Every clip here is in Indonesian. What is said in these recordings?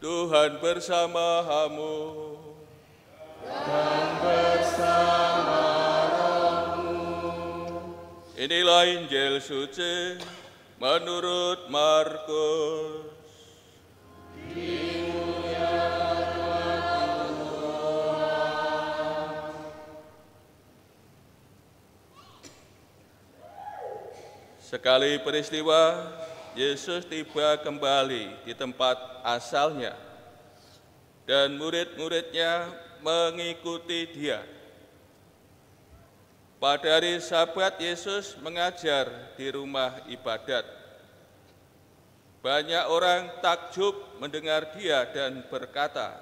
Tuhan bersama-Mu. Dan bersama rohmu. Inilah Injil suci menurut Markus. Sekali peristiwa, Yesus tiba kembali di tempat asalnya, dan murid-muridnya mengikuti Dia. Pada hari Sabat, Yesus mengajar di rumah ibadat. Banyak orang takjub mendengar Dia dan berkata,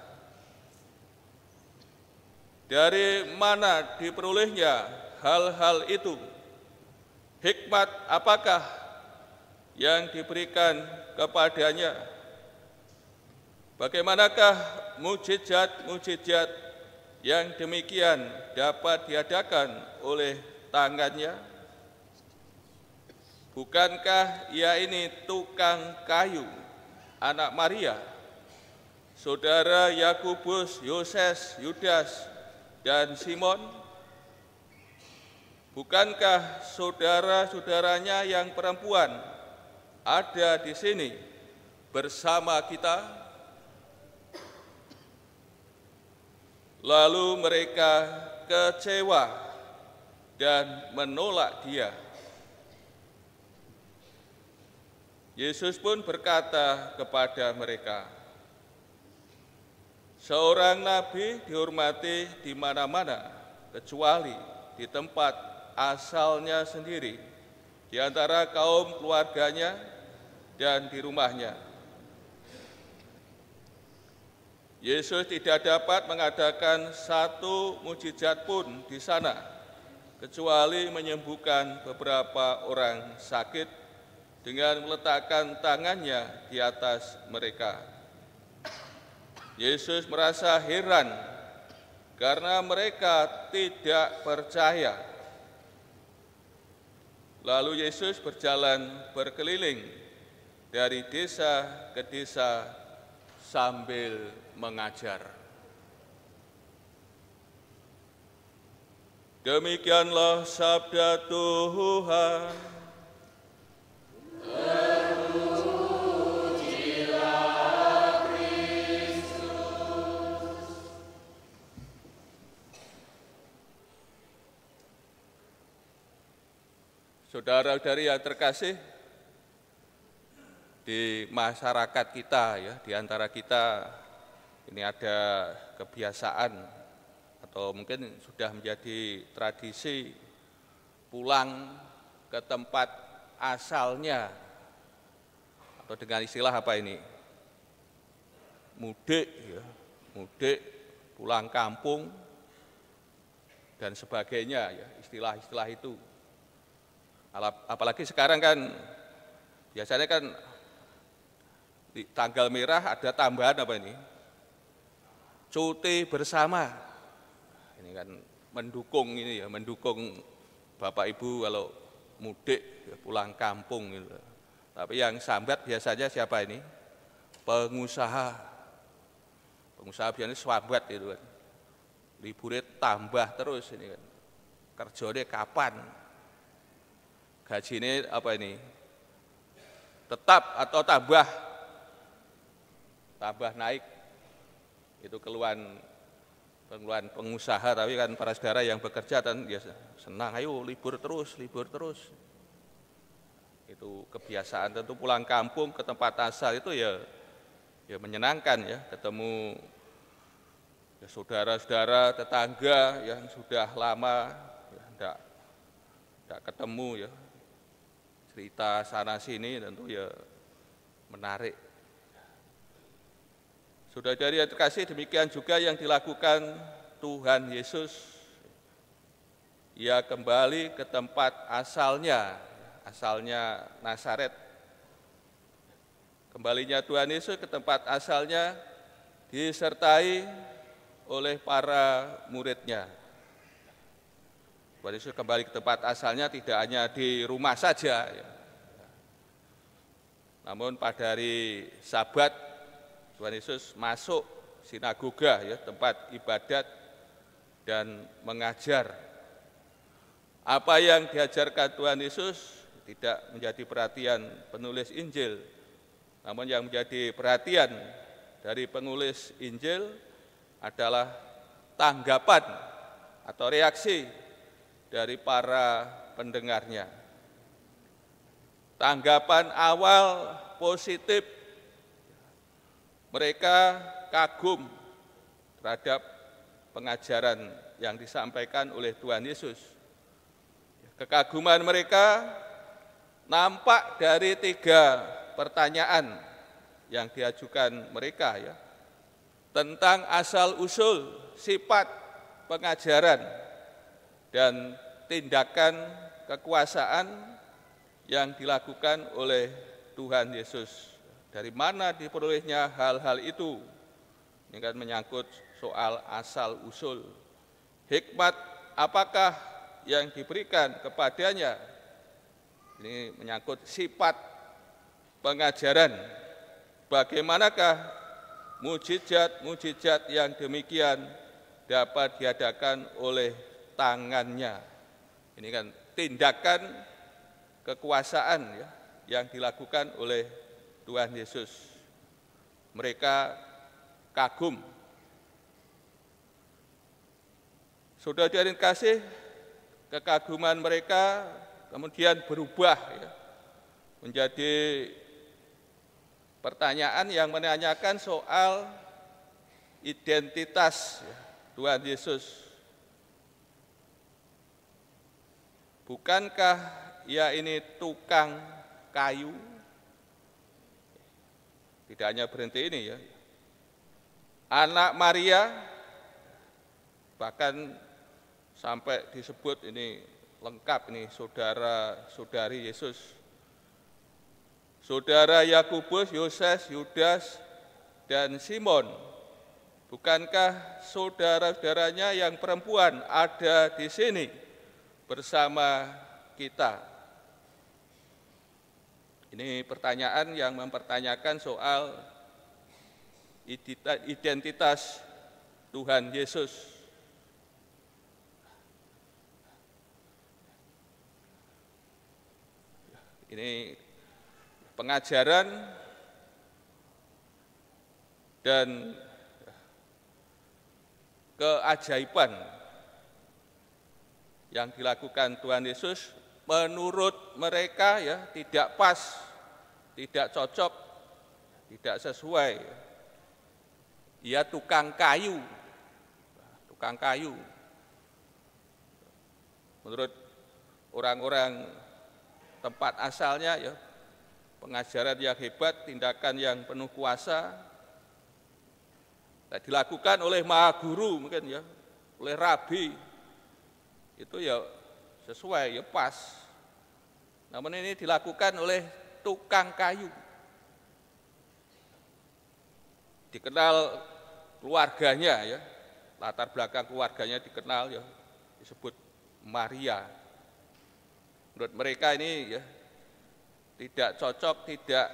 "Dari mana diperolehnya hal-hal itu? Hikmat apakah yang diberikan kepadanya? Bagaimanakah mujizat-mujizat yang demikian dapat diadakan oleh tangannya? Bukankah Ia ini tukang kayu, anak Maria, saudara Yakobus, Yoses, Yudas, dan Simon? Bukankah saudara-saudaranya yang perempuan ada di sini bersama kita?" Lalu mereka kecewa dan menolak Dia. Yesus pun berkata kepada mereka, "Seorang nabi dihormati di mana-mana, kecuali di tempat asalnya sendiri, di antara kaum keluarganya dan di rumahnya." Yesus tidak dapat mengadakan satu mujizat pun di sana, kecuali menyembuhkan beberapa orang sakit dengan meletakkan tangannya di atas mereka. Yesus merasa heran karena mereka tidak percaya. Lalu Yesus berjalan berkeliling dari desa ke desa sambil mengajar. Demikianlah sabda Tuhan. Terpujilah Kristus. Saudara-saudari yang terkasih, di masyarakat kita, ya, di antara kita ini ada kebiasaan atau mungkin sudah menjadi tradisi pulang ke tempat asalnya, atau dengan istilah apa ini? Mudik, ya, mudik, pulang kampung dan sebagainya, ya, istilah-istilah itu. Apalagi sekarang kan biasanya kan di tanggal merah ada tambahan apa ini? Cuti bersama. Ini kan mendukung ini, ya, mendukung Bapak Ibu kalau mudik, ya, pulang kampung gitu. Tapi yang sambat biasanya siapa ini? Pengusaha. Pengusaha biasanya sambat itu kan. Liburnya tambah terus ini kan. Kerjanya kapan? Gajinya apa ini? Tetap atau tambah? Tambah naik. Itu keluhan pengusaha, tapi kan para saudara yang bekerja kan ya senang, ayo libur terus, libur terus. Itu kebiasaan. Tentu pulang kampung ke tempat asal itu ya menyenangkan, ya, ketemu ya, saudara-saudara, tetangga yang sudah lama ya, enggak ketemu, ya. Cerita sana sini tentu ya menarik. Saudara-saudari yang terkasih, demikian juga yang dilakukan Tuhan Yesus. Ia kembali ke tempat asalnya Nazaret. Kembalinya Tuhan Yesus ke tempat asalnya disertai oleh para muridnya. Tuhan Yesus kembali ke tempat asalnya tidak hanya di rumah saja, ya. Namun pada hari Sabat Tuhan Yesus masuk sinagoga, ya, tempat ibadat dan mengajar. Apa yang diajarkan Tuhan Yesus tidak menjadi perhatian penulis Injil, namun yang menjadi perhatian dari penulis Injil adalah tanggapan atau reaksi dari para pendengarnya. Tanggapan awal positif, mereka kagum terhadap pengajaran yang disampaikan oleh Tuhan Yesus. Kekaguman mereka nampak dari 3 pertanyaan yang diajukan mereka, ya, tentang asal-usul sifat pengajaran dan tindakan kekuasaan yang dilakukan oleh Tuhan Yesus. Dari mana diperolehnya hal-hal itu? Ini kan menyangkut soal asal-usul. Hikmat apakah yang diberikan kepadanya? Ini menyangkut sifat pengajaran. Bagaimanakah mujizat-mujizat yang demikian dapat diadakan oleh tangannya? Ini kan tindakan kekuasaan, ya, yang dilakukan oleh Tuhan Yesus. Mereka kagum. Saudara-saudari kasih, kekaguman mereka kemudian berubah, ya, menjadi pertanyaan yang menanyakan soal identitas, ya, Tuhan Yesus. Bukankah ia ini tukang kayu? Tidak hanya berhenti ini, ya. Anak Maria, bahkan sampai disebut ini lengkap, ini saudara-saudari Yesus. Saudara Yakobus, Yoses, Yudas, dan Simon. Bukankah saudara-saudaranya yang perempuan ada di sini bersama kita? Ini pertanyaan yang mempertanyakan soal identitas Tuhan Yesus. Ini pengajaran dan keajaiban yang dilakukan Tuhan Yesus menurut mereka, ya, tidak pas, tidak cocok, tidak sesuai. Ia tukang kayu. Tukang kayu. Menurut orang-orang tempat asalnya, ya, pengajaran yang hebat, tindakan yang penuh kuasa, dilakukan oleh maha guru mungkin, ya, oleh rabi, itu ya sesuai, ya pas. Namun ini dilakukan oleh tukang kayu. Dikenal keluarganya, ya, latar belakang keluarganya dikenal, ya, disebut Maria. Menurut mereka ini, ya, tidak cocok, tidak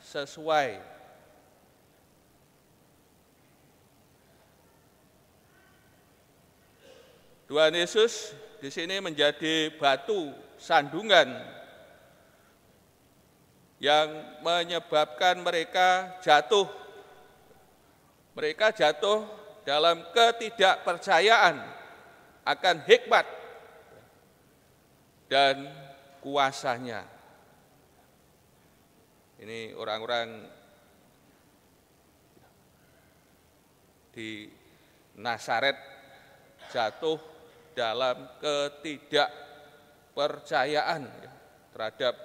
sesuai. Tuhan Yesus di sini menjadi batu sandungan yang menyebabkan mereka jatuh. Mereka jatuh dalam ketidakpercayaan akan hikmat dan kuasanya. Ini orang-orang di Nazaret jatuh dalam ketidakpercayaan, ya, terhadap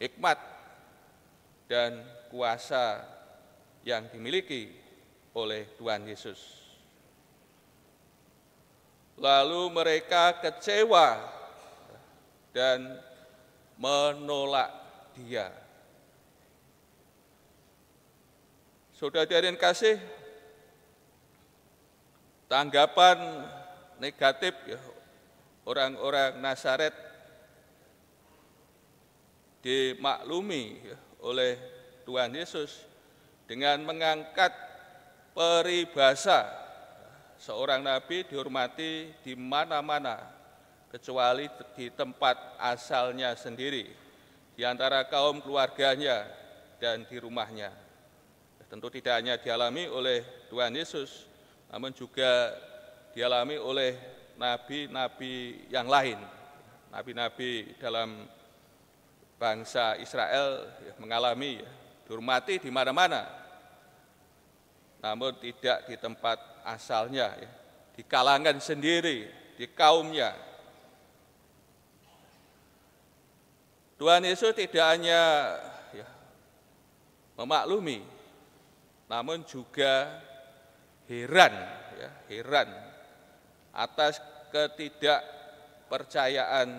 hikmat dan kuasa yang dimiliki oleh Tuhan Yesus. Lalu mereka kecewa dan menolak Dia. Saudara-saudari yang kasih, tanggapan negatif, ya, orang-orang Nazaret dimaklumi, ya, oleh Tuhan Yesus dengan mengangkat peribahasa seorang nabi dihormati di mana-mana kecuali di tempat asalnya sendiri, di antara kaum keluarganya dan di rumahnya. Tentu tidak hanya dialami oleh Tuhan Yesus, namun juga dialami oleh nabi-nabi yang lain. Nabi-nabi dalam bangsa Israel mengalami dihormati di mana-mana, namun tidak di tempat asalnya, di kalangan sendiri, di kaumnya. Tuhan Yesus tidak hanya memaklumi, namun juga heran atas ketidakpercayaan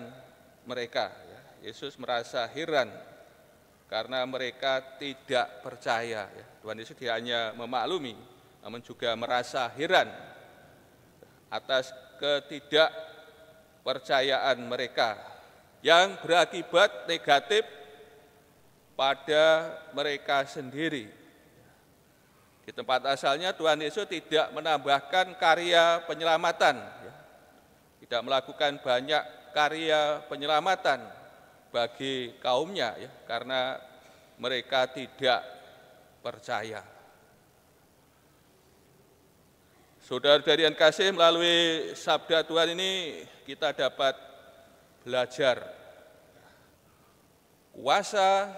mereka. Yesus merasa heran karena mereka tidak percaya. Tuhan Yesus tidak hanya memaklumi, namun juga merasa heran atas ketidakpercayaan mereka yang berakibat negatif pada mereka sendiri. Di tempat asalnya Tuhan Yesus tidak menambahkan karya penyelamatan, tidak melakukan banyak karya penyelamatan bagi kaumnya, karena mereka tidak percaya. Saudara-saudari yang kasih, melalui sabda Tuhan ini kita dapat belajar kuasa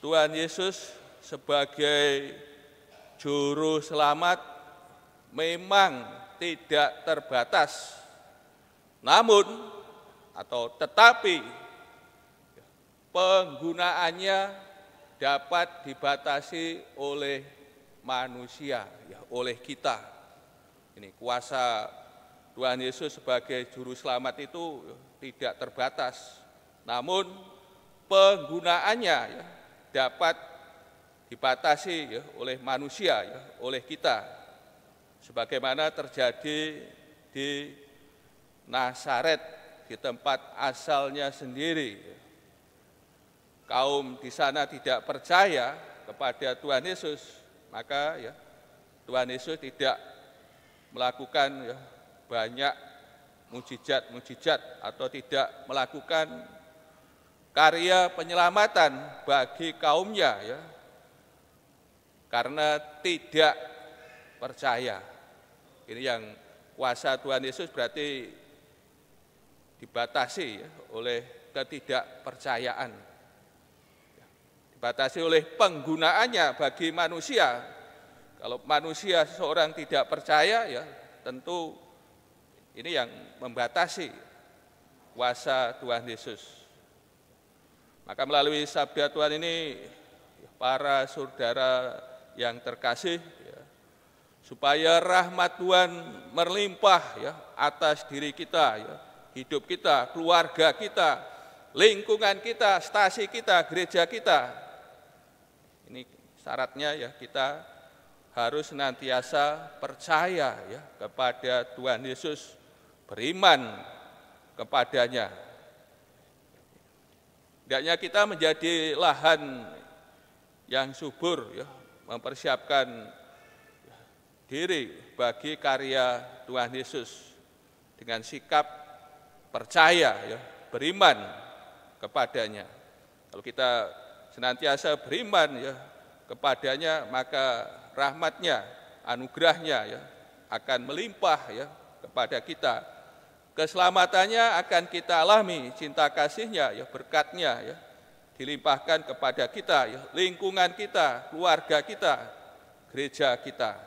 Tuhan Yesus sebagai Juru Selamat memang tidak terbatas, namun tetapi penggunaannya dapat dibatasi oleh manusia, oleh kita. Ini kuasa Tuhan Yesus sebagai Juru Selamat itu tidak terbatas, namun penggunaannya dapat dibatasi oleh manusia, oleh kita, sebagaimana terjadi di Nazaret, di tempat asalnya sendiri. Kaum di sana tidak percaya kepada Tuhan Yesus, maka Tuhan Yesus tidak melakukan banyak mujizat-mujizat atau tidak melakukan karya penyelamatan bagi kaumnya, karena tidak percaya. Ini yang kuasa Tuhan Yesus berarti dibatasi oleh ketidakpercayaan. Dibatasi oleh penggunaannya bagi manusia. Kalau manusia seseorang tidak percaya, tentu ini yang membatasi kuasa Tuhan Yesus. Maka melalui sabda Tuhan ini, para saudara yang terkasih, supaya rahmat Tuhan melimpah atas diri kita, hidup kita, keluarga kita, lingkungan kita, stasi kita, gereja kita. Ini syaratnya kita harus senantiasa percaya kepada Tuhan Yesus, beriman kepadanya. Hendaknya kita menjadi lahan yang subur, mempersiapkan diri bagi karya Tuhan Yesus dengan sikap percaya, beriman kepadanya. Kalau kita senantiasa beriman kepadanya, maka rahmatnya, anugerahnya akan melimpah kepada kita. Keselamatannya akan kita alami, cinta kasihnya, berkatnya dilimpahkan kepada kita, lingkungan kita, keluarga kita, gereja kita.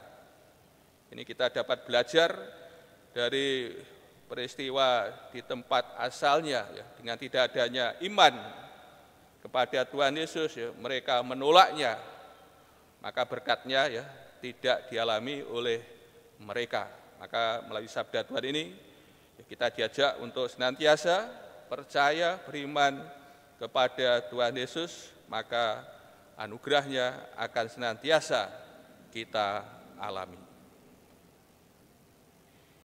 Ini kita dapat belajar dari peristiwa di tempat asalnya, dengan tidak adanya iman kepada Tuhan Yesus, mereka menolaknya, maka berkatnya tidak dialami oleh mereka. Maka melalui sabda Tuhan ini kita diajak untuk senantiasa percaya, beriman kepada Tuhan Yesus, maka anugerahnya akan senantiasa kita alami.